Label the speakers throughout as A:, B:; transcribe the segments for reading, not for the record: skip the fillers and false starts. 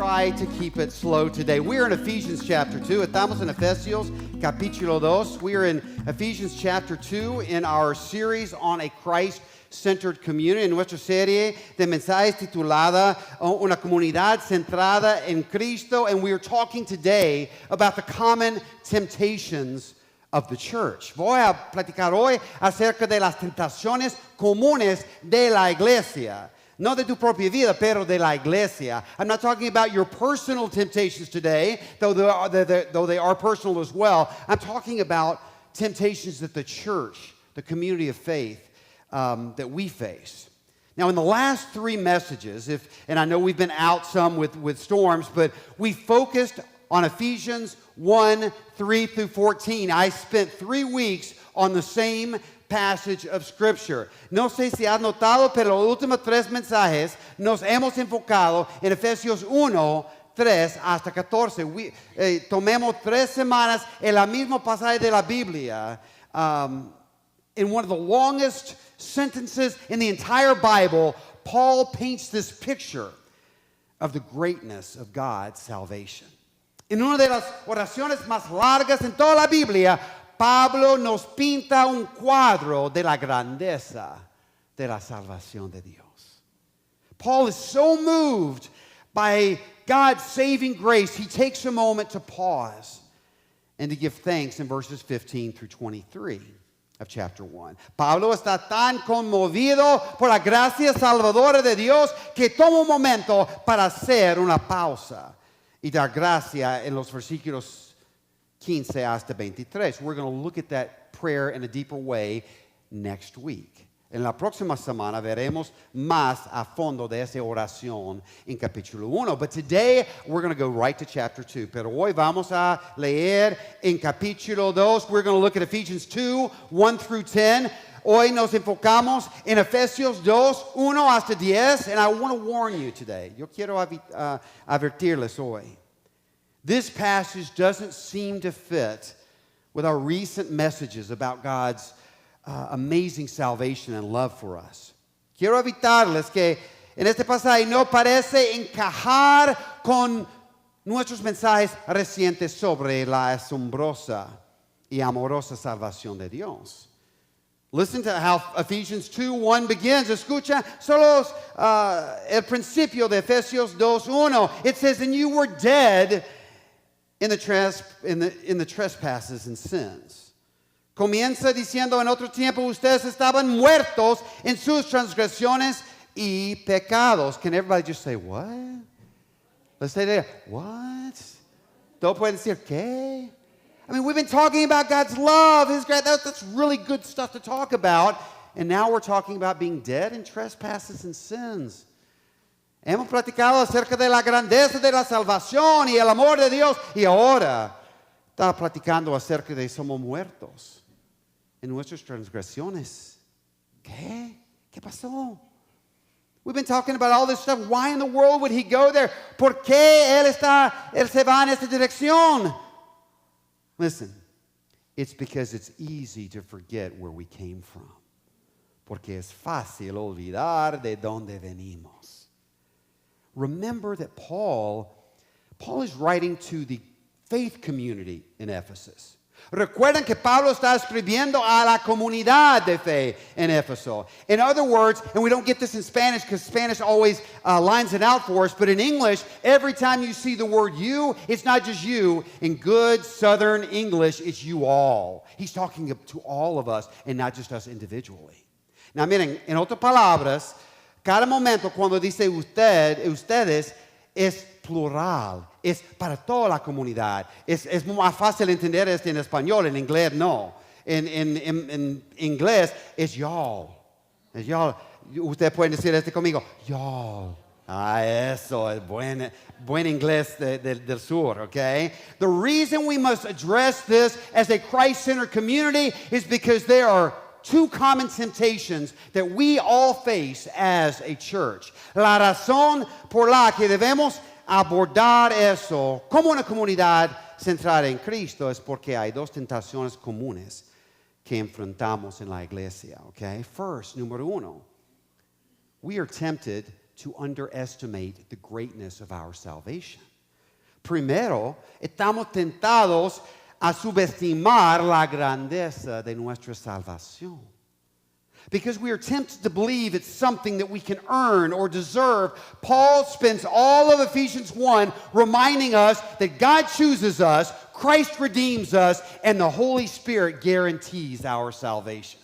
A: try to keep it slow today. We're in Ephesians chapter 2. Estamos en Efesios capítulo 2. We're in Ephesians chapter 2 in our series on a Christ-centered community, en nuestra serie de mensajes titulada Una comunidad centrada en Cristo. And we are talking today about the common temptations of the church. Voy a platicar hoy acerca de las tentaciones comunes de la iglesia. No de tu propia vida, pero de la iglesia. I'm not talking about your personal temptations today, though they are personal as well. I'm talking about temptations that the church, the community of faith, that we face. Now, in the last three messages, and I know we've been out some with storms, but we focused on Ephesians 1, 3 through 14. I spent 3 weeks on the same passage of Scripture. No sé si has notado, pero los últimos 3 mensajes nos hemos enfocado en Efesios 1, 3 hasta 14. Tomemos 3 semanas en la misma pasaje de la Biblia, in one of the longest sentences in the entire Bible. Paul paints this picture of the greatness of God's salvation. En una de las oraciones más largas en toda la Biblia, Pablo nos pinta un cuadro de la grandeza de la salvación de Dios. Paul is so moved by God's saving grace, he takes a moment to pause and to give thanks in verses 15 through 23 of chapter 1. Pablo está tan conmovido por la gracia salvadora de Dios que toma un momento para hacer una pausa y dar gracia en los versículos 15 hasta 23. We're going to look at that prayer in a deeper way next week. En la próxima semana veremos más a fondo de esa oración en capítulo 1. But today we're going to go right to chapter 2. Pero hoy vamos a leer en capítulo 2. We're going to look at Ephesians 2, 1 through 10. Hoy nos enfocamos en Efesios 2, 1 hasta 10. And I want to warn you today. Yo quiero advertirles hoy. This passage doesn't seem to fit with our recent messages about God's amazing salvation and love for us. Quiero evitarles que en este pasaje no parece encajar con nuestros mensajes recientes sobre la asombrosa y amorosa salvación de Dios. Listen to how Ephesians 2:1 begins. Escucha solo el principio de Efesios 2:1. It says, "And you were dead in the trespasses and sins." Comienza diciendo, en otro tiempo ustedes estaban muertos en sus transgresiones y pecados. Can everybody just say, what? Let's say that. What? Todos pueden decir, ¿qué? I mean, we've been talking about God's love, His grace. That's really good stuff to talk about. And now we're talking about being dead in trespasses and sins. Hemos platicado acerca de la grandeza de la salvación y el amor de Dios. Y ahora está platicando acerca de somos muertos en nuestras transgresiones. ¿Qué? ¿Qué pasó? We've been talking about all this stuff. Why in the world would he go there? ¿Por qué él se va en esta dirección? Listen, it's because it's easy to forget where we came from. Porque es fácil olvidar de dónde venimos. Remember that Paul is writing to the faith community in Ephesus. Recuerden que Pablo está escribiendo a la comunidad de fe en Éfeso. In other words, and we don't get this in Spanish because Spanish always lines it out for us, but in English, every time you see the word you, it's not just you. In good Southern English, it's you all. He's talking to all of us and not just us individually. Now, miren, en otras palabras, cada momento cuando dice ustedes, es plural, es para toda la comunidad. Es más fácil entender esto en español, en inglés no. En inglés es y'all. Es y'all. Ustedes pueden decir esto conmigo, y'all. Eso es buen inglés del sur, okay? The reason we must address this as a Christ-centered community is because there are 2 common temptations that we all face as a church. La razón por la que debemos abordar eso como una comunidad centrada en Cristo es porque hay 2 tentaciones comunes que enfrentamos en la iglesia, okay? First, número 1, we are tempted to underestimate the greatness of our salvation. Primero, estamos tentados a subestimar la grandeza de nuestra salvación. Because we are tempted to believe it's something that we can earn or deserve. Paul spends all of Ephesians 1 reminding us that God chooses us, Christ redeems us, and the Holy Spirit guarantees our salvation.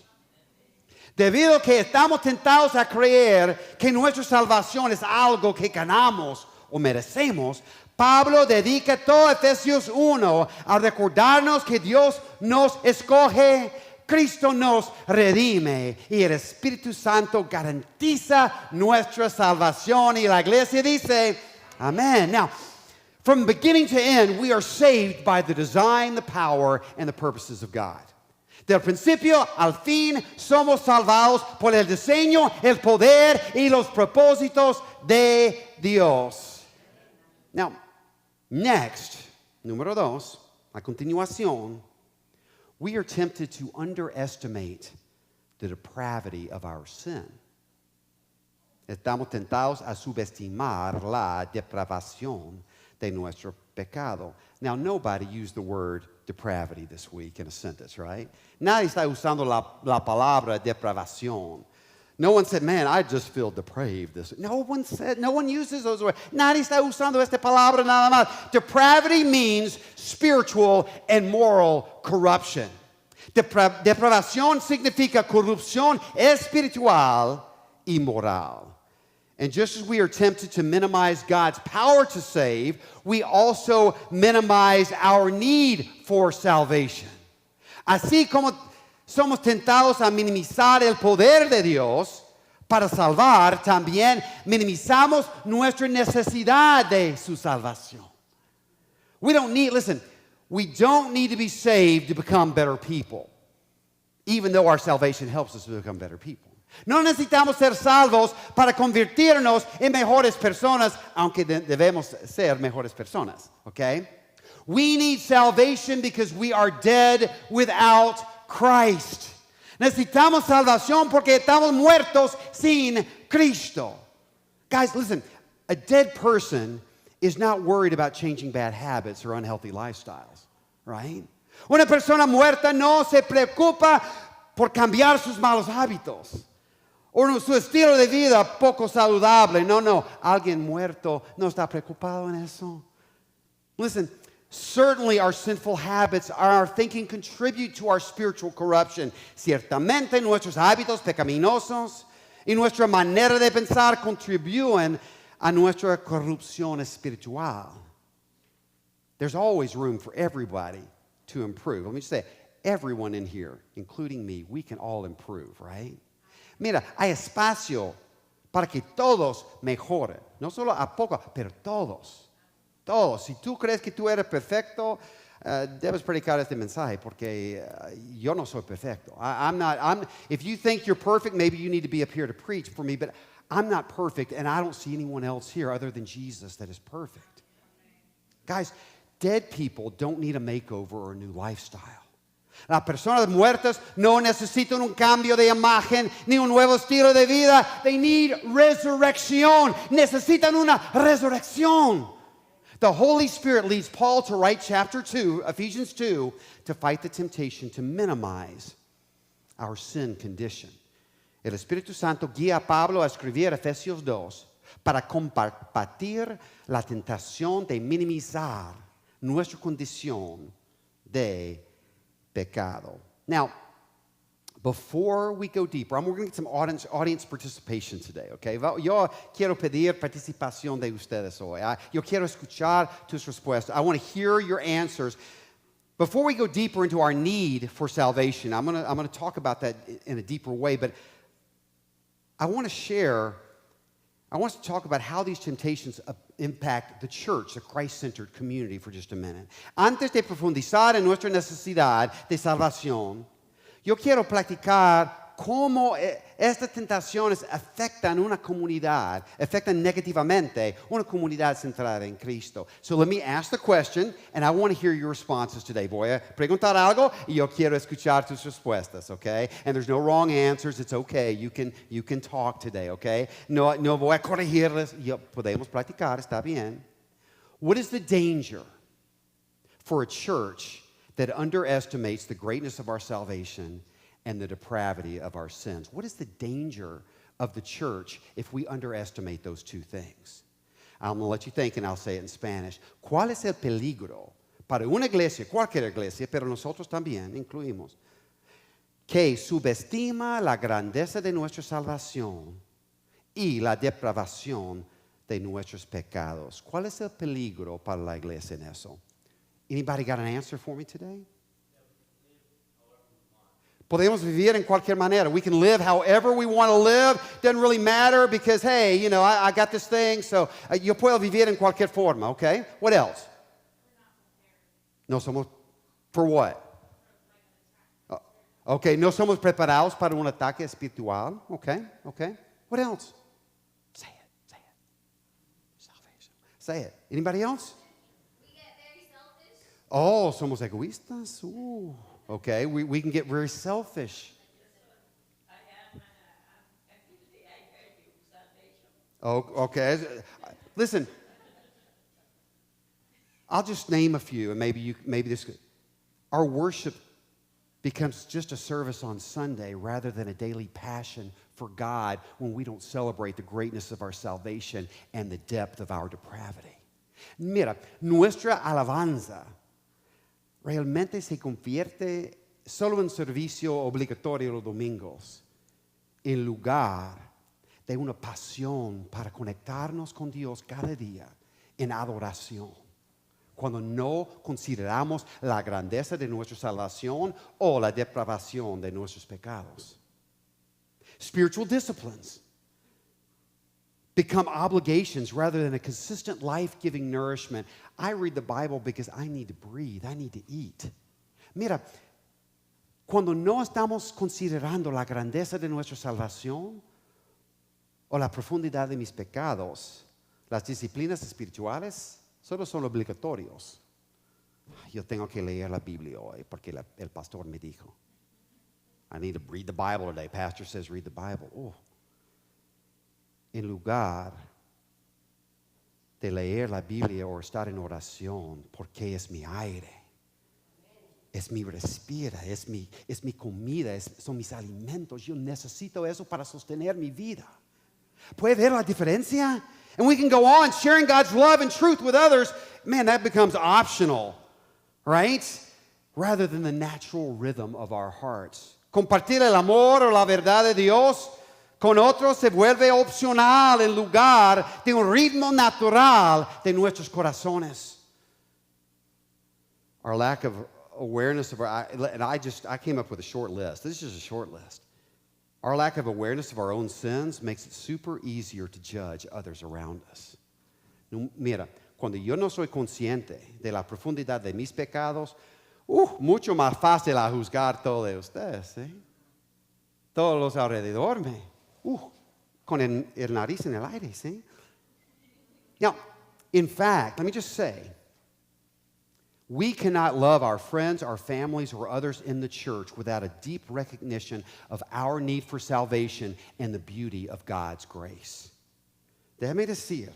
A: Debido a que estamos tentados a creer que nuestra salvación es algo que ganamos o merecemos, Pablo dedica todo Efesios 1 a recordarnos que Dios nos escoge, Cristo nos redime y el Espíritu Santo garantiza nuestra salvación. Y la iglesia dice, Amen. Now, from beginning to end, we are saved by the design, the power, and the purposes of God. Del principio al fin somos salvados por el diseño, el poder y los propósitos de Dios. Now, next, número 2, a continuación, we are tempted to underestimate the depravity of our sin. Estamos tentados a subestimar la depravación de nuestro pecado. Now, nobody used the word depravity this week in a sentence, right? Nadie está usando la palabra depravación. No one said, man, I just feel depraved this week. No one uses those words. Nadie está usando esta palabra nada más. Depravity means spiritual and moral corruption. Depravación significa corrupción espiritual y moral. And just as we are tempted to minimize God's power to save, we also minimize our need for salvation. Así como somos tentados a minimizar el poder de Dios para salvar, también minimizamos nuestra necesidad de su salvación. We don't need to be saved to become better people, even though our salvation helps us to become better people. No necesitamos ser salvos para convertirnos en mejores personas, aunque debemos ser mejores personas, okay? We need salvation because we are dead without Christ. Necesitamos salvación porque estamos muertos sin Cristo. Guys, listen, a dead person is not worried about changing bad habits or unhealthy lifestyles, right? Una persona muerta no se preocupa por cambiar sus malos hábitos o su estilo de vida poco saludable. No, alguien muerto no está preocupado en eso. Listen, certainly our sinful habits, our thinking contribute to our spiritual corruption. Ciertamente nuestros hábitos pecaminosos y nuestra manera de pensar contribuyen a nuestra corrupción espiritual. There's always room for everybody to improve. Let me just say, everyone in here, including me, we can all improve, right? Mira, hay espacio para que todos mejoren. No solo a poco, pero todos. Todos. Si tú crees que tú eres perfecto, debes predicar este mensaje porque yo no soy perfecto. If you think you're perfect, maybe you need to be up here to preach for me, but I'm not perfect, and I don't see anyone else here other than Jesus that is perfect. Guys, dead people don't need a makeover or a new lifestyle. Las personas muertas no necesitan un cambio de imagen ni un nuevo estilo de vida. They need resurrección. Necesitan una resurrección. The Holy Spirit leads Paul to write chapter 2, Ephesians 2, to fight the temptation to minimize our sin condition. El Espíritu Santo guía a Pablo a escribir Efesios 2 para combatir la tentación de minimizar nuestra condición de pecado. Now, before we go deeper, we're going to get some audience participation today, okay? Yo quiero pedir participación de ustedes hoy. Yo quiero escuchar tus respuestas. I want to hear your answers. Before we go deeper into our need for salvation, I'm going to talk about that in a deeper way, but I want to talk about how these temptations impact the church, the Christ-centered community, for just a minute. Antes de profundizar en nuestra necesidad de salvación, yo quiero platicar cómo estas tentaciones afectan una comunidad, afectan negativamente una comunidad centrada en Cristo. So let me ask the question, and I want to hear your responses today. Voy a preguntar algo y yo quiero escuchar tus respuestas, okay? And there's no wrong answers. It's okay. You can talk today, okay? No voy a corregirles. Podemos practicar, está bien. What is the danger for a church that underestimates the greatness of our salvation and the depravity of our sins? What is the danger of the church if we underestimate those two things? I'm going to let you think, and I'll say it in Spanish. ¿Cuál es el peligro para una iglesia, cualquier iglesia, pero nosotros también incluimos, que subestima la grandeza de nuestra salvación y la depravación de nuestros pecados? ¿Cuál es el peligro para la iglesia en eso? Anybody got an answer for me today? Podemos vivir en cualquier manera. We can live however we want to live. Doesn't really matter because, hey, you know, I got this thing, so yo puedo vivir en cualquier forma, okay? What else? No somos, for what? Okay, no somos preparados para un ataque espiritual, okay? What else? Say it. Salvation. Say it. Anybody else? Oh, somos egoístas. Okay, we can get very selfish. Oh, okay. Listen, I'll just name a few, and maybe this. Our worship becomes just a service on Sunday rather than a daily passion for God when we don't celebrate the greatness of our salvation and the depth of our depravity. Mira, nuestra alabanza realmente se convierte solo en servicio obligatorio los domingos, en lugar de una pasión para conectarnos con Dios cada día en adoración, cuando no consideramos la grandeza de nuestra salvación o la depravación de nuestros pecados. Spiritual disciplines become obligations rather than a consistent life-giving nourishment. I read the Bible because I need to breathe. I need to eat. Mira, cuando no estamos considerando la grandeza de nuestra salvación o la profundidad de mis pecados, las disciplinas espirituales solo son obligatorios. Yo tengo que leer la Biblia hoy porque el pastor me dijo. I need to read the Bible today. Pastor says read the Bible. Oh. En lugar de leer la Biblia o estar en oración, porque es mi aire, es mi respira, es mi comida, son mis alimentos. Yo necesito eso para sostener mi vida. ¿Puede ver la diferencia? And we can go on sharing God's love and truth with others. Man, that becomes optional, right? Rather than the natural rhythm of our hearts. Compartir el amor o la verdad de Dios con otros se vuelve opcional en lugar de un ritmo natural de nuestros corazones. Our lack of awareness of I came up with a short list. This is just a short list. Our lack of awareness of our own sins makes it super easier to judge others around us. Mira, cuando yo no soy consciente de la profundidad de mis pecados, mucho más fácil a juzgar todos ustedes, ¿eh? Todos los alrededor con el nariz en el aire, ¿sí? Now, in fact, let me just say, we cannot love our friends, our families, or others in the church without a deep recognition of our need for salvation and the beauty of God's grace. Déjame decir,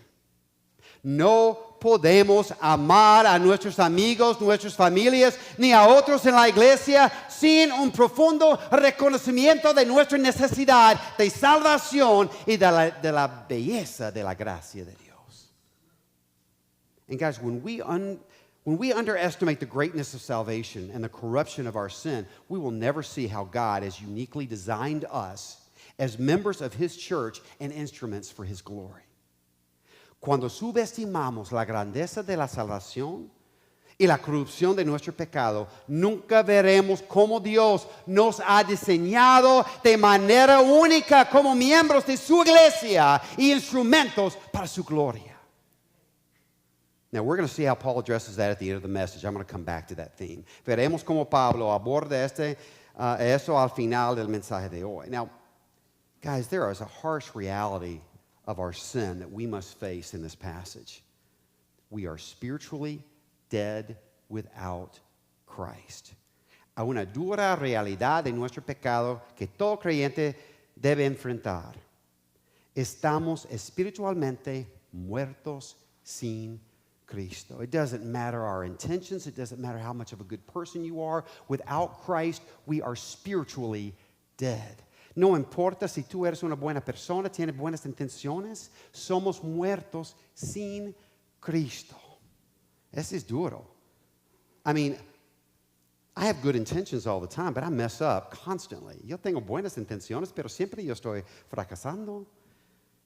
A: no podemos amar a nuestros amigos, nuestras familias, ni a otros en la iglesia sin un profundo reconocimiento de nuestra necesidad de salvación y de la belleza de la gracia de Dios. And guys, when we underestimate the greatness of salvation and the corruption of our sin, we will never see how God has uniquely designed us as members of His church and instruments for His glory. Cuando subestimamos la grandeza de la salvación y la corrupción de nuestro pecado, nunca veremos cómo Dios nos ha diseñado de manera única como miembros de su iglesia y instrumentos para su gloria. Now, we're going to see how Paul addresses that at the end of the message. I'm going to come back to that theme. Veremos cómo Pablo aborda eso al final del mensaje de hoy. Now, guys, there is a harsh reality of our sin that we must face in this passage. We are spiritually dead without Christ. Hay una dura realidad de nuestro pecado que todo creyente debe enfrentar. Estamos espiritualmente muertos sin Cristo. It doesn't matter our intentions. It doesn't matter how much of a good person you are. Without Christ, we are spiritually dead. No importa si tú eres una buena persona, tienes buenas intenciones, somos muertos sin Cristo. This is duro. I mean, I have good intentions all the time, but I mess up constantly. Yo tengo buenas intenciones, pero siempre yo estoy fracasando.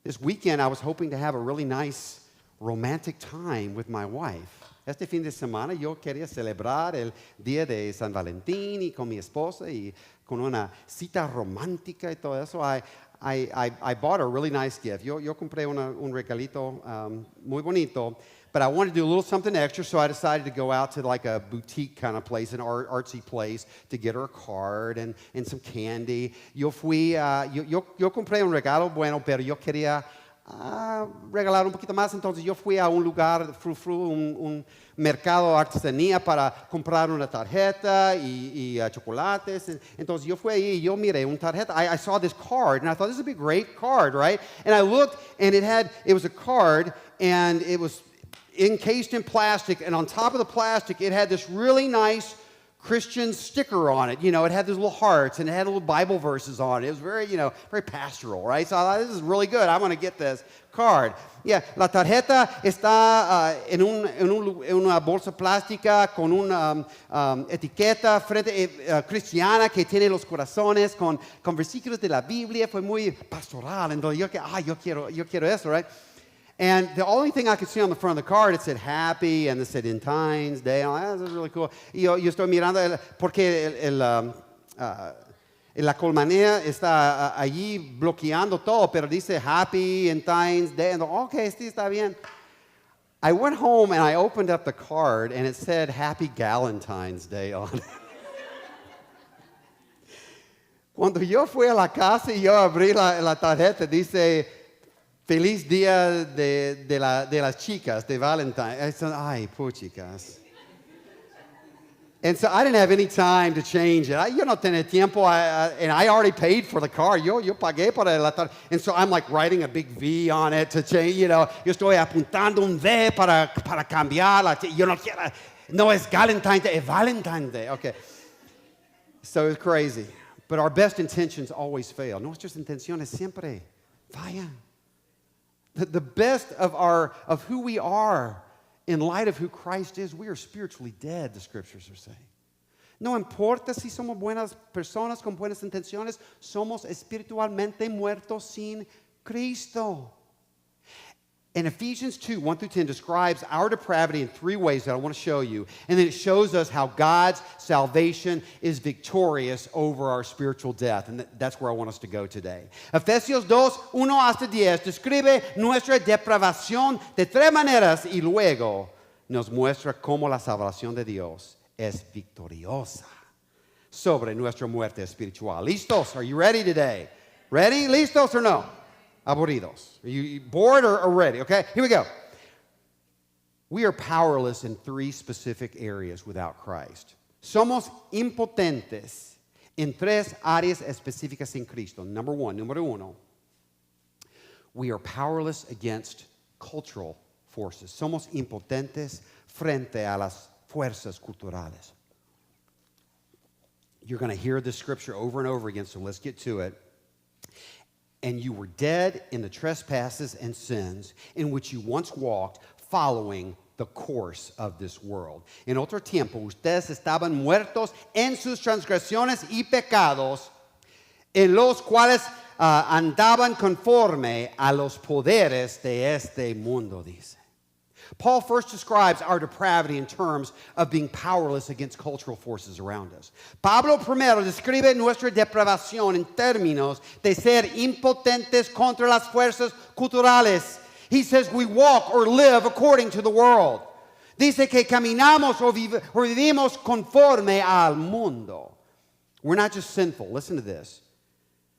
A: This weekend, I was hoping to have a really nice romantic time with my wife. Este fin de semana yo quería celebrar el día de San Valentín y con mi esposa y con una cita romántica y todo eso. I bought a really nice gift. Yo compré un regalito muy bonito, but I wanted to do a little something extra, so I decided to go out to like a boutique kind of place, an artsy place, to get her a card and some candy. Yo compré un regalo bueno, pero yo quería regalar un poquito más, entonces yo fui a un lugar, un mercado artesanía para comprar una tarjeta y chocolates. Entonces yo fui ahí y yo miré una tarjeta. I saw this card and I thought this would be a great card, right? And I looked and it was a card and it was encased in plastic, and on top of the plastic it had this really nice Christian sticker on it. You know, it had those little hearts and it had little Bible verses on it. It was very, very pastoral, right? So I thought, this is really good. I'm going to get this card. Yeah, la tarjeta está en una bolsa plástica con una etiqueta cristiana que tiene los corazones con versículos de la Biblia. Fue muy pastoral. Entonces yo quiero eso, right? And the only thing I could see on the front of the card, it said happy, and it said Valentine's Day. Oh, this is really cool. Y yo estoy mirando, porque la colmanía está allí bloqueando todo, pero dice happy Valentine's Day. And okay, sí, está bien. I went home and I opened up the card, and it said happy Galentine's Day on it. Cuando yo fui a la casa y yo abrí la tarjeta, dice Feliz Día de las Chicas, de Valentine. Ay, puchicas. And so I didn't have any time to change it. Yo no tenía tiempo, and I already paid for the car. Yo pagué para la tarjeta. And so I'm like writing a big V on it to change, Yo estoy apuntando un V para cambiar. Yo no quiero. No es Valentine's Day, es Valentine's Day. Okay. So it's crazy. But our best intentions always fail. Nuestras intenciones siempre fallan. The best of who we are in light of who Christ is, we are spiritually dead, the scriptures are saying. No importa si somos buenas personas con buenas intenciones, somos espiritualmente muertos sin Cristo. And Ephesians 2, 1 through 10 describes our depravity in three ways that I want to show you. And then it shows us how God's salvation is victorious over our spiritual death. And that's where I want us to go today. Efesios 2, 1 hasta 10 describe nuestra depravación de tres maneras y luego nos muestra cómo la salvación de Dios es victoriosa sobre nuestra muerte espiritual. ¿Listos? Are you ready today? Ready? ¿Listos or no? Aburridos. Are you bored or ready? Okay, here we go. We are powerless in three specific areas without Christ. Somos impotentes en tres áreas específicas sin Cristo. Número uno, we are powerless against cultural forces. Somos impotentes frente a las fuerzas culturales. You're going to hear this scripture over and over again, so let's get to it. And you were dead in the trespasses and sins in which you once walked, following the course of this world. En otro tiempo, ustedes estaban muertos en sus transgresiones y pecados, en los cuales andaban conforme a los poderes de este mundo, dice. Paul first describes our depravity in terms of being powerless against cultural forces around us. Pablo primero describe nuestra depravación en términos de ser impotentes contra las fuerzas culturales. He says we walk or live according to the world. Dice que caminamos o vivimos conforme al mundo. We're not just sinful, listen to this,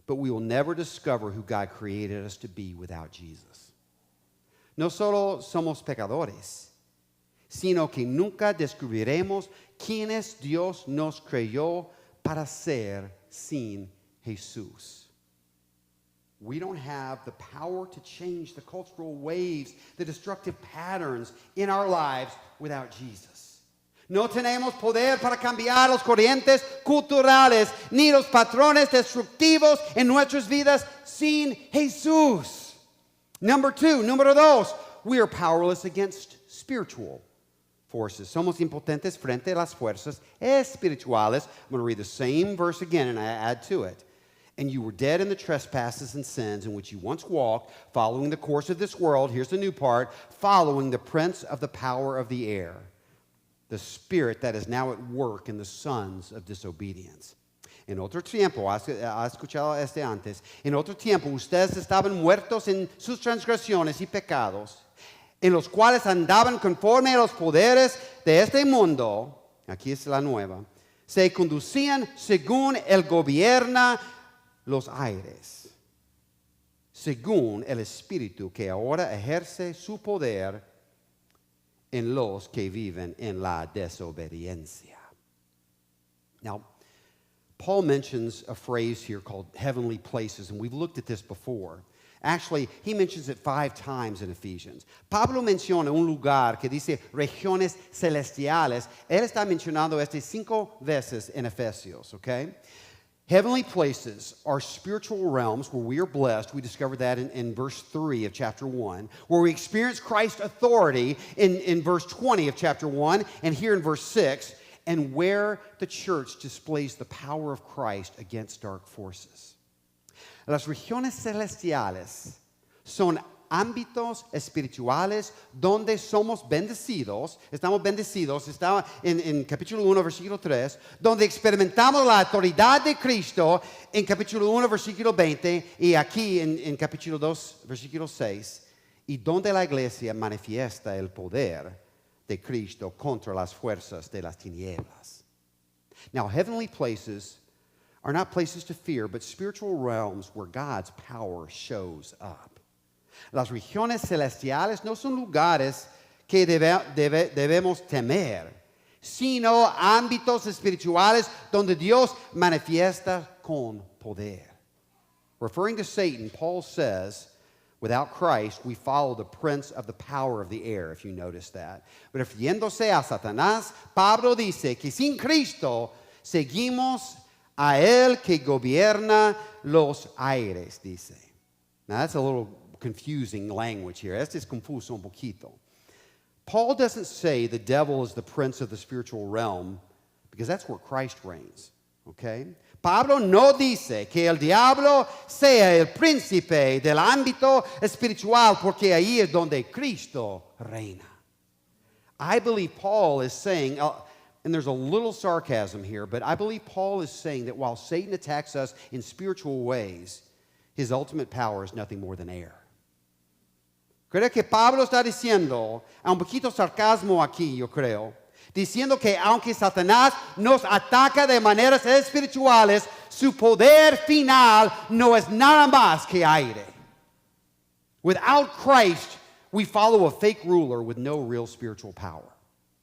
A: but we will never discover who God created us to be without Jesus. No solo somos pecadores, sino que nunca descubriremos quiénes Dios nos creyó para ser sin Jesús. We don't have the power to change the cultural waves, the destructive patterns in our lives without Jesus. No tenemos poder para cambiar las corrientes culturales ni los patrones destructivos en nuestras vidas sin Jesús. Número dos, we are powerless against spiritual forces. Somos impotentes frente a las fuerzas espirituales. I'm going to read the same verse again and I add to it. And you were dead in the trespasses and sins in which you once walked, following the course of this world. Here's the new part. Following the prince of the power of the air, the spirit that is now at work in the sons of disobedience. En otro tiempo, ha escuchado este antes, en otro tiempo ustedes estaban muertos en sus transgresiones y pecados, en los cuales andaban conforme a los poderes de este mundo, aquí es la nueva, se conducían según el gobierno los aires, según el espíritu que ahora ejerce su poder en los que viven en la desobediencia. Now, Paul mentions a phrase here called heavenly places, and we've looked at this before. Actually, he mentions it 5 times in Ephesians. Pablo menciona un lugar que dice regiones celestiales. Él está mencionando este 5 veces en Efesios, okay? Heavenly places are spiritual realms where we are blessed. We discovered that in verse 3 of chapter 1, where we experience Christ's authority in verse 20 of chapter 1, and here in verse 6, and where the church displays the power of Christ against dark forces. Las regiones celestiales son ámbitos espirituales donde somos bendecidos, estamos bendecidos, está en capítulo 1, versículo 3, donde experimentamos la autoridad de Cristo en capítulo 1, versículo 20, y aquí en capítulo 2, versículo 6, y donde la iglesia manifiesta el poder de Cristo contra las fuerzas de las tinieblas. Now, heavenly places are not places to fear, but spiritual realms where God's power shows up. Las regiones celestiales no son lugares que debemos temer, sino ámbitos espirituales donde Dios manifiesta con poder. Referring to Satan, Paul says, without Christ, we follow the prince of the power of the air, if you notice that. But refiriéndose a Satanás, Pablo dice que sin Cristo seguimos a él que gobierna los aires, dice. Now that's a little confusing language here. Este es confuso un poquito. Paul doesn't say the devil is the prince of the spiritual realm because that's where Christ reigns, okay? Pablo no dice que el diablo sea el príncipe del ámbito espiritual porque ahí es donde Cristo reina. I believe Paul is saying, and there's a little sarcasm here, but I believe Paul is saying that while Satan attacks us in spiritual ways, his ultimate power is nothing more than air. Creo que Pablo está diciendo, un poquito sarcasmo aquí, yo creo, diciendo que aunque Satanás nos ataca de maneras espirituales, su poder final no es nada más que aire. Without Christ, we follow a fake ruler with no real spiritual power.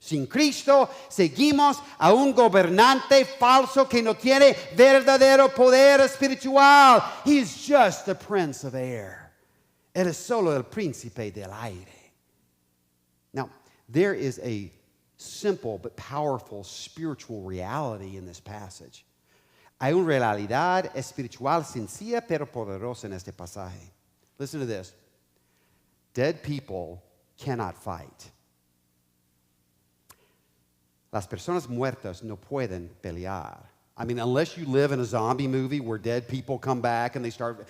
A: Sin Cristo, seguimos a un gobernante falso que no tiene verdadero poder espiritual. He is just the prince of air. Él es solo el príncipe del aire. Now, there is a simple but powerful spiritual reality in this passage. Hay una realidad espiritual sencilla pero poderosa en este pasaje. Listen to this. Dead people cannot fight. Las personas muertas no pueden pelear. I mean, unless you live in a zombie movie where dead people come back and they start,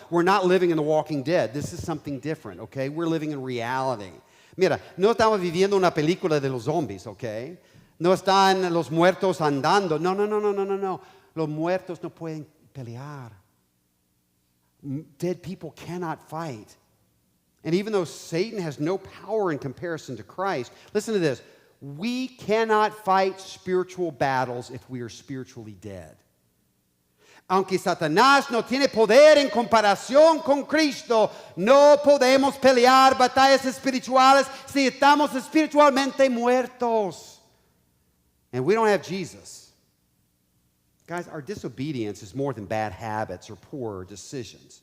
A: we're not living in The Walking Dead. This is something different, okay? We're living in reality. Mira, no estamos viviendo una película de los zombies, okay? No están los muertos andando. No. Los muertos no pueden pelear. Dead people cannot fight. And even though Satan has no power in comparison to Christ, listen to this. We cannot fight spiritual battles if we are spiritually dead. Aunque Satanás no tiene poder en comparación con Cristo, no podemos pelear batallas espirituales si estamos espiritualmente muertos. And we don't have Jesus. Guys, our disobedience is more than bad habits or poor decisions.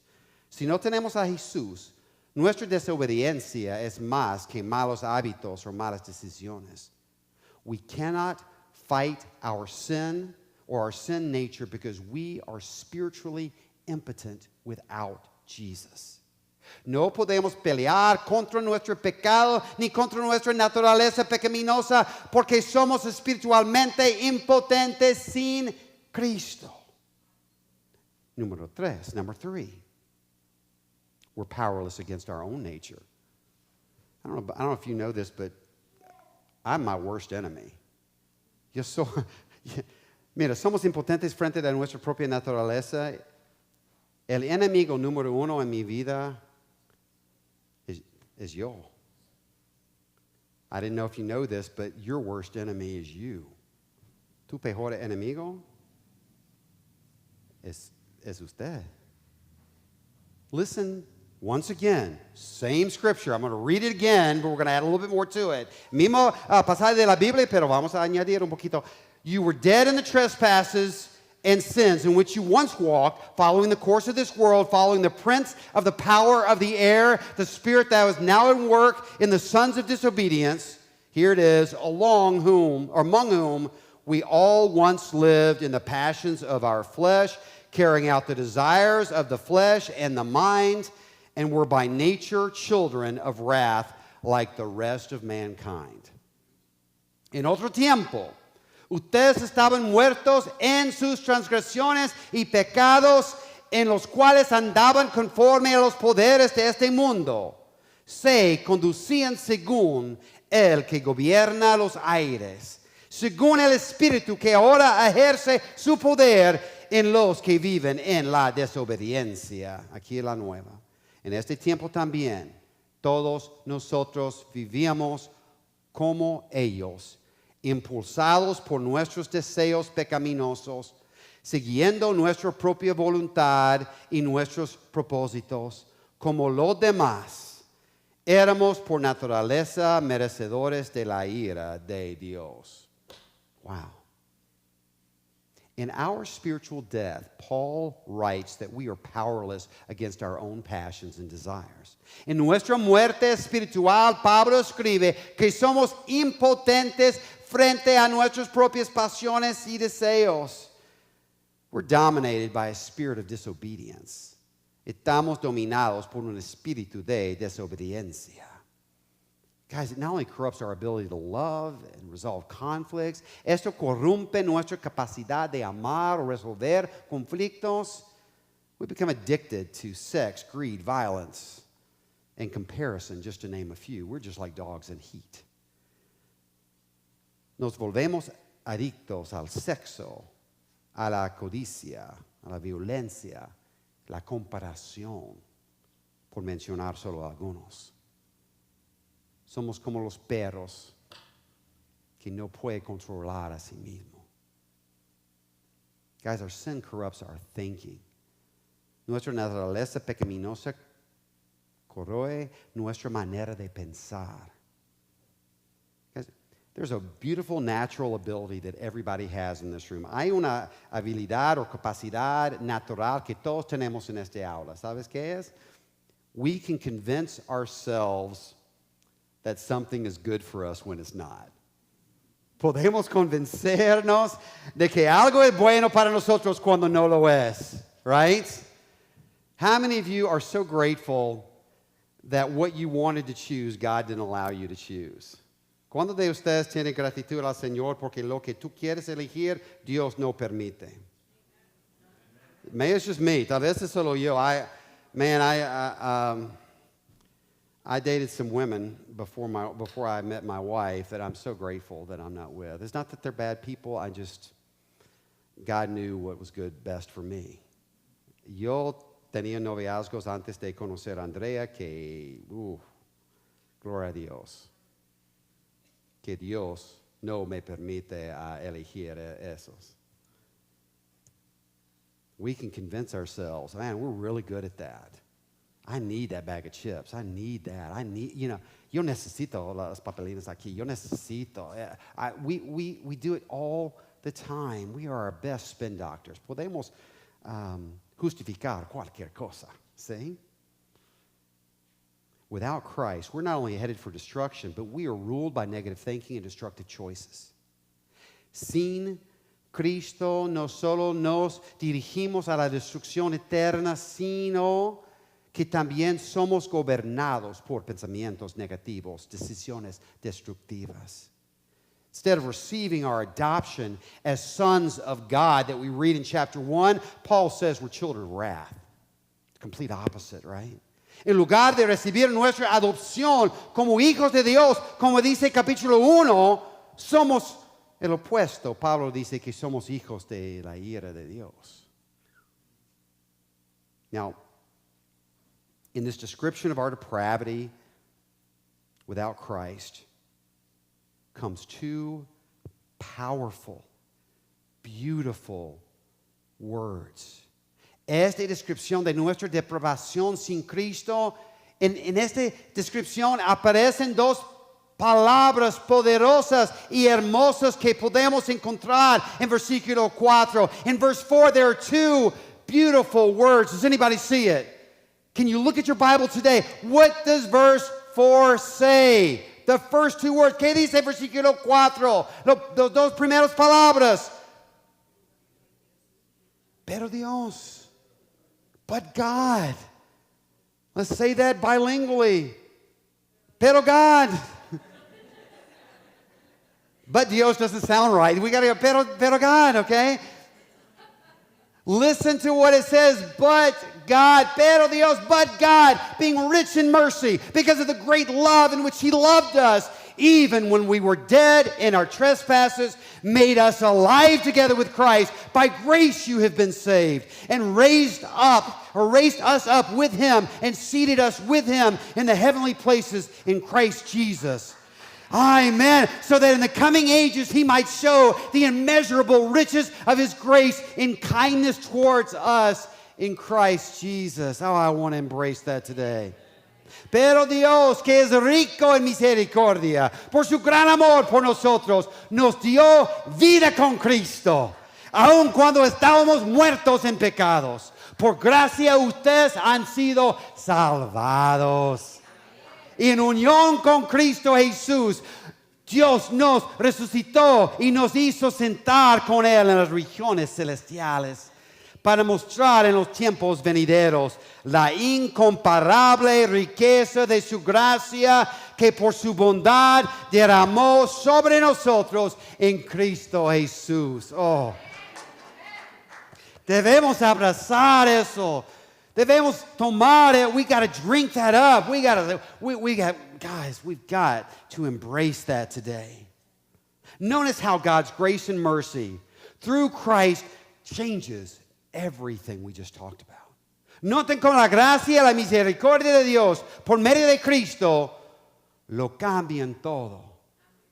A: Si no tenemos a Jesús, nuestra desobediencia es más que malos hábitos o malas decisiones. We cannot fight our sin or our sin nature because we are spiritually impotent without Jesus. No podemos pelear contra nuestro pecado ni contra nuestra naturaleza pecaminosa porque somos espiritualmente impotentes sin Cristo. Number three, we're powerless against our own nature. I don't know if you know this, but I'm my worst enemy. Mira, somos impotentes frente a nuestra propia naturaleza. El enemigo número uno en mi vida is yo. I didn't know if you know this, but your worst enemy is you. Tu peor enemigo es usted. Listen once again, same scripture. I'm going to read it again, but we're going to add a little bit more to it. Mismo pasaje de la Biblia, pero vamos a añadir un poquito. You were dead in the trespasses and sins in which you once walked, following the course of this world, following the prince of the power of the air, the spirit that was now at work in the sons of disobedience. Here it is, among whom we all once lived in the passions of our flesh, carrying out the desires of the flesh and the mind, and were by nature children of wrath like the rest of mankind. En otro tiempo, ustedes estaban muertos en sus transgresiones y pecados, en los cuales andaban conforme a los poderes de este mundo. Se conducían según el que gobierna los aires, según el Espíritu que ahora ejerce su poder en los que viven en la desobediencia. Aquí la nueva. En este tiempo también, todos nosotros vivíamos como ellos, impulsados por nuestros deseos pecaminosos, siguiendo nuestra propia voluntad y nuestros propósitos. Como los demás, éramos por naturaleza merecedores de la ira de Dios. Wow. In our spiritual death, Paul writes that we are powerless against our own passions and desires. En nuestra muerte espiritual, Pablo escribe que somos impotentes frente a nuestras propias pasiones y deseos. We're dominated by a spirit of disobedience. Estamos dominados por un espíritu de desobediencia. Guys, it not only corrupts our ability to love and resolve conflicts, esto corrompe nuestra capacidad de amar o resolver conflictos. We become addicted to sex, greed, violence, and comparison, just to name a few. We're just like dogs in heat. Nos volvemos adictos al sexo, a la codicia, a la violencia, la comparación, por mencionar solo algunos. Somos como los perros que no puede controlar a sí mismo. Guys, our sin corrupts our thinking. Nuestra naturaleza pecaminosa corroe nuestra manera de pensar. Guys, there's a beautiful natural ability that everybody has in this room. Hay una habilidad o capacidad natural que todos tenemos en este aula. ¿Sabes qué es? We can convince ourselves that something is good for us when it's not. Podemos convencernos de que algo es bueno para nosotros cuando no lo es, right? How many of you are so grateful that what you wanted to choose, God didn't allow you to choose? ¿Cuántos de ustedes tienen gratitud al Señor porque lo que tú quieres elegir, Dios no permite? Maybe it's just me. Tal vez es solo yo. I dated some women before I met my wife that I'm so grateful that I'm not with. It's not that they're bad people. God knew what was best for me. Yo tenía noviazgos antes de conocer a Andrea que, gloria a Dios, que Dios no me permite elegir esos. we can convince ourselves, man, we're really good at that. I need that bag of chips. I need that. Yo necesito las papelinas aquí. Yo necesito. We do it all the time. We are our best spin doctors. Podemos justificar cualquier cosa. See? Without Christ, we're not only headed for destruction, but we are ruled by negative thinking and destructive choices. Sin Cristo no solo nos dirigimos a la destrucción eterna, sino que también somos gobernados por pensamientos negativos, decisiones destructivas. Instead of receiving our adoption as sons of God that we read in chapter 1, Paul says we're children of wrath. Complete opposite, right? En lugar de recibir nuestra adopción como hijos de Dios, como dice capítulo 1, somos el opuesto. Pablo dice que somos hijos de la ira de Dios. Now, in this description of our depravity without Christ comes two powerful, beautiful words. Esta descripción de nuestra depravación sin Cristo, en esta descripción aparecen dos palabras poderosas y hermosas que podemos encontrar en versículo 4. In verse 4, there are two beautiful words. Does anybody see it? Can you look at your Bible today? What does verse 4 say? The first two words. ¿Qué dice versículo 4? Los dos primeras palabras. Pero Dios. But God. Let's say that bilingually. Pero God. But Dios doesn't sound right. We got to go, pero God, okay? Listen to what it says, but God, pero Dios, but God, being rich in mercy because of the great love in which He loved us, even when we were dead in our trespasses, made us alive together with Christ. By grace you have been saved, and raised us up with Him, and seated us with Him in the heavenly places in Christ Jesus. Amen. So that in the coming ages He might show the immeasurable riches of His grace in kindness towards us in Christ Jesus. Oh, I want to embrace that today. Pero Dios, que es rico en misericordia, por su gran amor por nosotros, nos dio vida con Cristo, aun cuando estábamos muertos en pecados. Por gracia ustedes han sido salvados. Y en unión con Cristo Jesús, Dios nos resucitó y nos hizo sentar con Él en las regiones celestiales para mostrar en los tiempos venideros la incomparable riqueza de su gracia que por su bondad derramó sobre nosotros en Cristo Jesús. Oh, debemos abrazar eso. Debemos tomar it. We got to drink that up. Guys, we've got to embrace that today. Notice how God's grace and mercy through Christ changes everything we just talked about. Noten con la gracia y la misericordia de Dios por medio de Cristo lo cambian todo.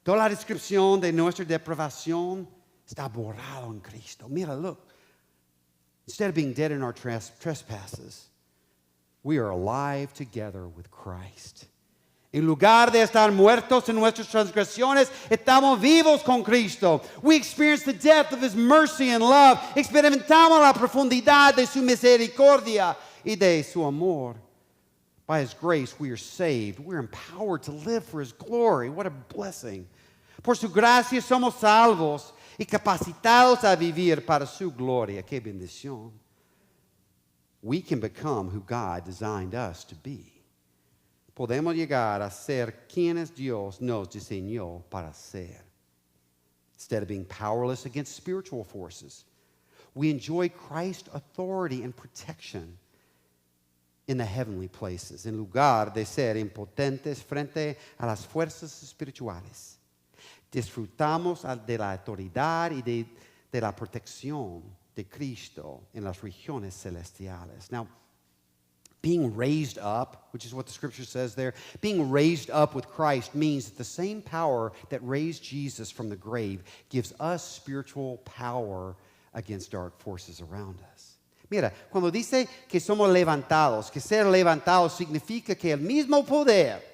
A: Toda la descripción de nuestra depravación está borrado en Cristo. Mira, look. Instead of being dead in our trespasses, we are alive together with Christ. En lugar de estar muertos en nuestras transgresiones, estamos vivos con Cristo. We experience the depth of His mercy and love. Experimentamos la profundidad de su misericordia y de su amor. By His grace, we are saved. We're empowered to live for His glory. What a blessing. Por su gracia somos salvos y capacitados a vivir para su gloria. Qué bendición. We can become who God designed us to be. Podemos llegar a ser quienes Dios nos diseñó para ser. Instead of being powerless against spiritual forces, we enjoy Christ's authority and protection in the heavenly places, en lugar de ser impotentes frente a las fuerzas espirituales. Disfrutamos de la autoridad y de la protección de Cristo en las regiones celestiales. Now, being raised up, which is what the scripture says there, being raised up with Christ means that the same power that raised Jesus from the grave gives us spiritual power against dark forces around us. Mira, cuando dice que somos levantados, que ser levantados significa que el mismo poder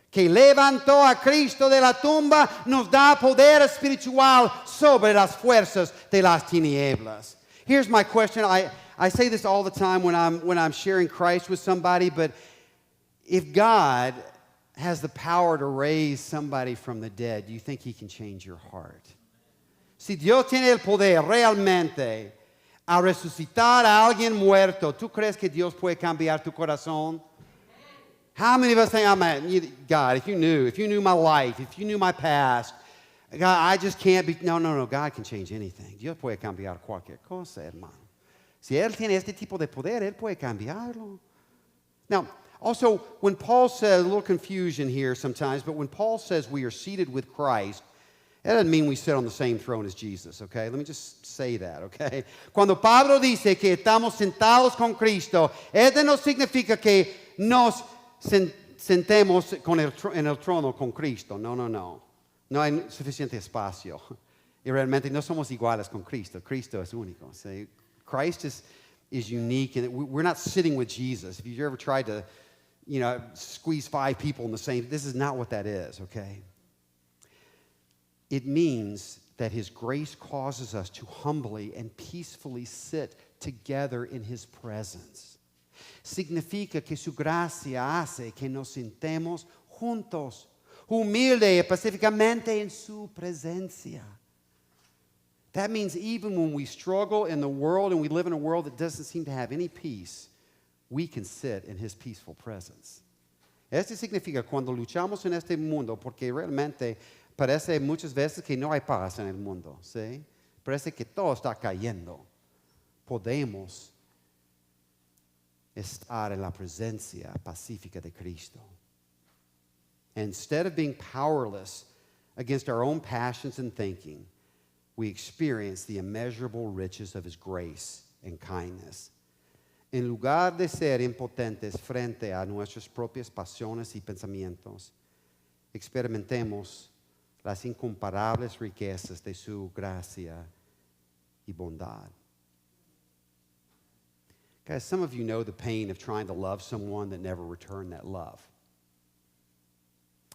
A: que levantó a Cristo de la tumba nos da poder espiritual sobre las fuerzas de las tinieblas. Here's my question. I say this all the time when I'm sharing Christ with somebody, but if God has the power to raise somebody from the dead, do you think he can change your heart? Si Dios tiene el poder realmente a resucitar a alguien muerto, ¿tú crees que Dios puede cambiar tu corazón? How many of us think, God, if you knew my life, if you knew my past, God, I just can't be. No, God can change anything. Dios puede cambiar cualquier cosa, hermano. Si Él tiene este tipo de poder, Él puede cambiarlo. Now, also, when Paul says, a little confusion here sometimes, but when Paul says we are seated with Christ, that doesn't mean we sit on the same throne as Jesus, okay? Let me just say that, okay? Cuando Pablo dice que estamos sentados con Cristo, eso no significa que nos sentemos en el trono con Cristo. No. No hay suficiente espacio. Y realmente no somos iguales con Cristo. Cristo es único. See? Christ is unique, and we're not sitting with Jesus. If you ever tried to, squeeze 5 people in the same, this is not what that is, okay? It means that His grace causes us to humbly and peacefully sit together in His presence. Significa que su gracia hace que nos sintemos juntos, humilde y pacíficamente en su presencia. That means even when we struggle in the world and we live in a world that doesn't seem to have any peace, we can sit in His peaceful presence. Esto significa cuando luchamos en este mundo, porque realmente parece muchas veces que no hay paz en el mundo, ¿sí? Parece que todo está cayendo. Podemos estar en la presencia pacífica de Cristo. Instead of being powerless against our own passions and thinking, we experience the immeasurable riches of His grace and kindness. En lugar de ser impotentes frente a nuestras propias pasiones y pensamientos, experimentemos las incomparables riquezas de su gracia y bondad. Guys, some of you know the pain of trying to love someone that never returned that love.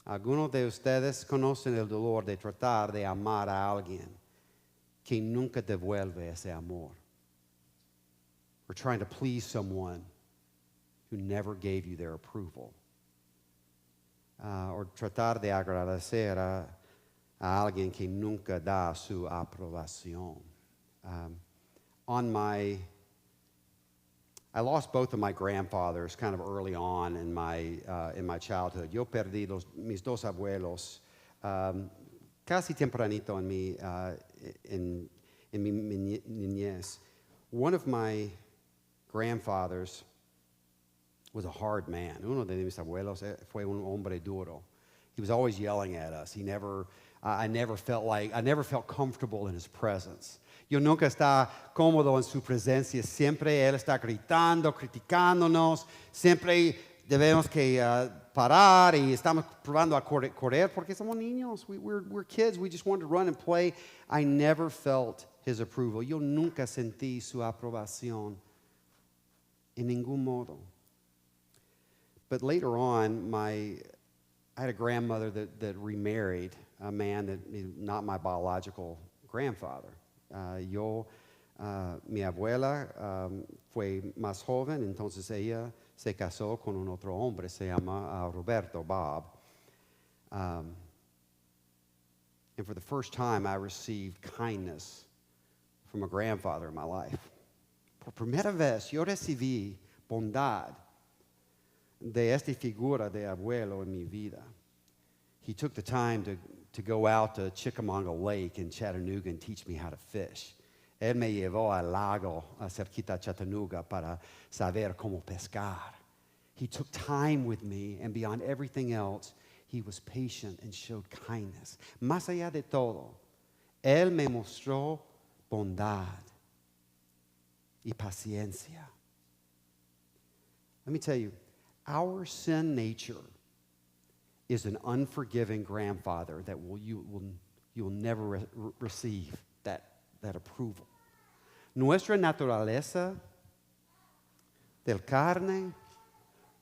A: Algunos de ustedes conocen el dolor de tratar de amar a alguien que nunca devuelve ese amor. Or trying to please someone who never gave you their approval. Or tratar de agradecer a alguien que nunca da su aprobación. I lost both of my grandfathers kind of early on in my childhood. Yo perdí mis dos abuelos casi tempranito en mi niñez. One of my grandfathers was a hard man. Uno de mis abuelos fue un hombre duro. He was always yelling at us. I never felt comfortable in his presence. Yo nunca estaba cómodo en su presencia. Siempre él está gritando, criticándonos. Siempre debemos que parar y estamos probando a correr porque somos niños. We're kids. We just wanted to run and play. I never felt his approval. Yo nunca sentí su aprobación en ningún modo. But later on, I had a grandmother that remarried a man that not my biological grandfather. Mi abuela fue más joven, entonces ella se casó con un otro hombre, se llama Roberto, Bob. And for the first time, I received kindness from a grandfather in my life. Por primera vez, yo recibí bondad de esta figura de abuelo en mi vida. He took the time to go out to Chickamauga Lake in Chattanooga and teach me how to fish. Él me llevó al lago cerquita Chattanooga para saber cómo pescar. He took time with me, and beyond everything else, he was patient and showed kindness. Más allá de todo, él me mostró bondad y paciencia. Let me tell you, our sin nature is an unforgiving grandfather that you'll never receive that approval. Nuestra naturaleza del carne,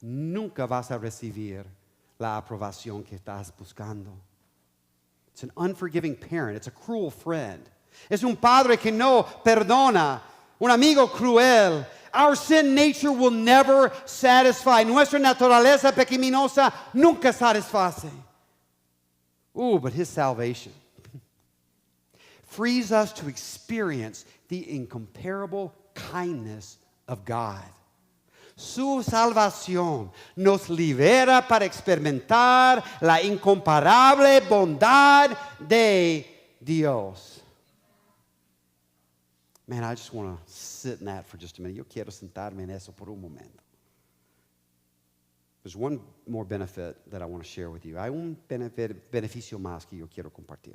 A: nunca vas a recibir la aprobación que estás buscando. It's an unforgiving parent. It's a cruel friend. Es un padre que no perdona, un amigo cruel. Our sin nature will never satisfy. Nuestra naturaleza pecaminosa nunca satisface. But his salvation frees us to experience the incomparable kindness of God. Su salvación nos libera para experimentar la incomparable bondad de Dios. Man, I just want to sit in that for just a minute. Yo quiero sentarme en eso por un momento. There's one more benefit that I want to share with you. Hay un beneficio más que yo quiero compartir.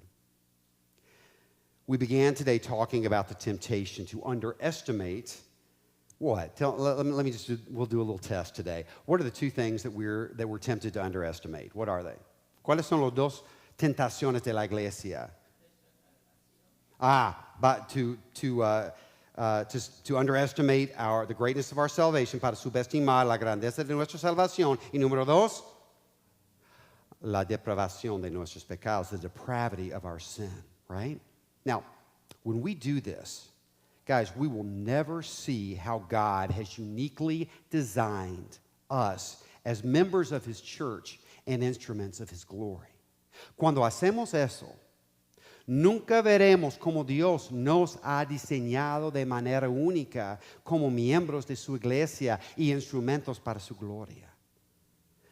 A: We began today talking about the temptation to underestimate what? Let me just we'll do a little test today. What are the two things that we're tempted to underestimate? What are they? ¿Cuáles son las dos tentaciones de la iglesia? But to underestimate the greatness of our salvation, para subestimar la grandeza de nuestra salvación. Y número dos, la depravación de nuestros pecados, the depravity of our sin, right? Now, when we do this, guys, we will never see how God has uniquely designed us as members of His church and instruments of His glory. Cuando hacemos eso, nunca veremos cómo Dios nos ha diseñado de manera única como miembros de su iglesia y instrumentos para su gloria.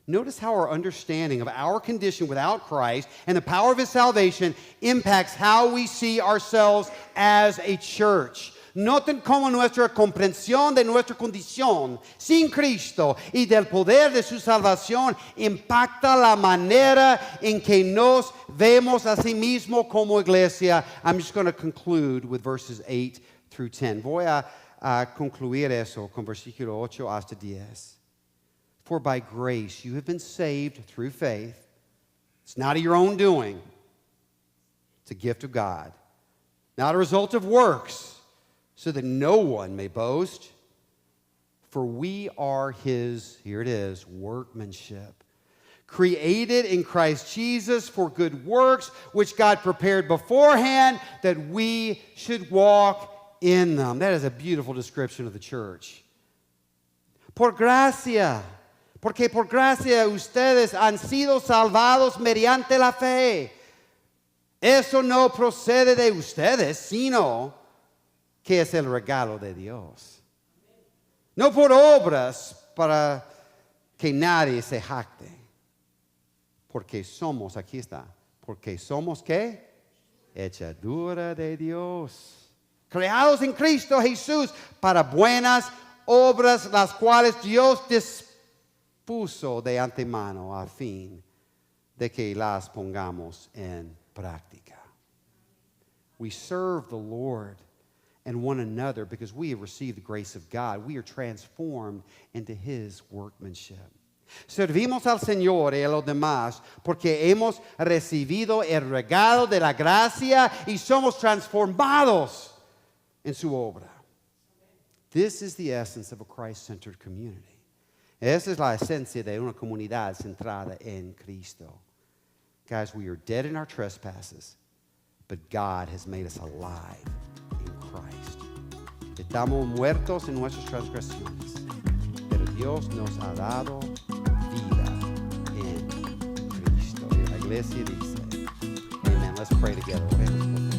A: Notice how our understanding of our condition without Christ and the power of His salvation impacts how we see ourselves as a church. Noten cómo nuestra comprensión de nuestra condición sin Cristo y del poder de su salvación impacta la manera en que nos vemos a sí mismos como iglesia. I'm just going to conclude with verses 8 through 10. Voy a concluir eso con versículo 8 hasta 10. For by grace you have been saved through faith. It's not of your own doing. It's a gift of God. Not a result of works, so that no one may boast. For we are His, here it is, workmanship, created in Christ Jesus for good works, which God prepared beforehand that we should walk in them. That is a beautiful description of the church. Por gracia, porque por gracia ustedes han sido salvados mediante la fe. Eso no procede de ustedes, sino que es el regalo de Dios. No por obras para que nadie se jacte. Porque somos, aquí está, porque somos, ¿qué? Hechadura de Dios. Creados en Cristo Jesús para buenas obras, las cuales Dios dispuso de antemano a fin de que las pongamos en práctica. We serve the Lord and one another because we have received the grace of God. We are transformed into His workmanship. Servimos al Señor y a los demás porque hemos recibido el regalo de la gracia y somos transformados en su obra. This is the essence of a Christ-centered community. Esa es la esencia de una comunidad centrada en Cristo. Guys, we are dead in our trespasses, but God has made us alive in Christ. Estamos muertos en nuestras transgresiones, pero Dios nos ha dado vida en Cristo. Y la iglesia dice, amen. Let's pray together.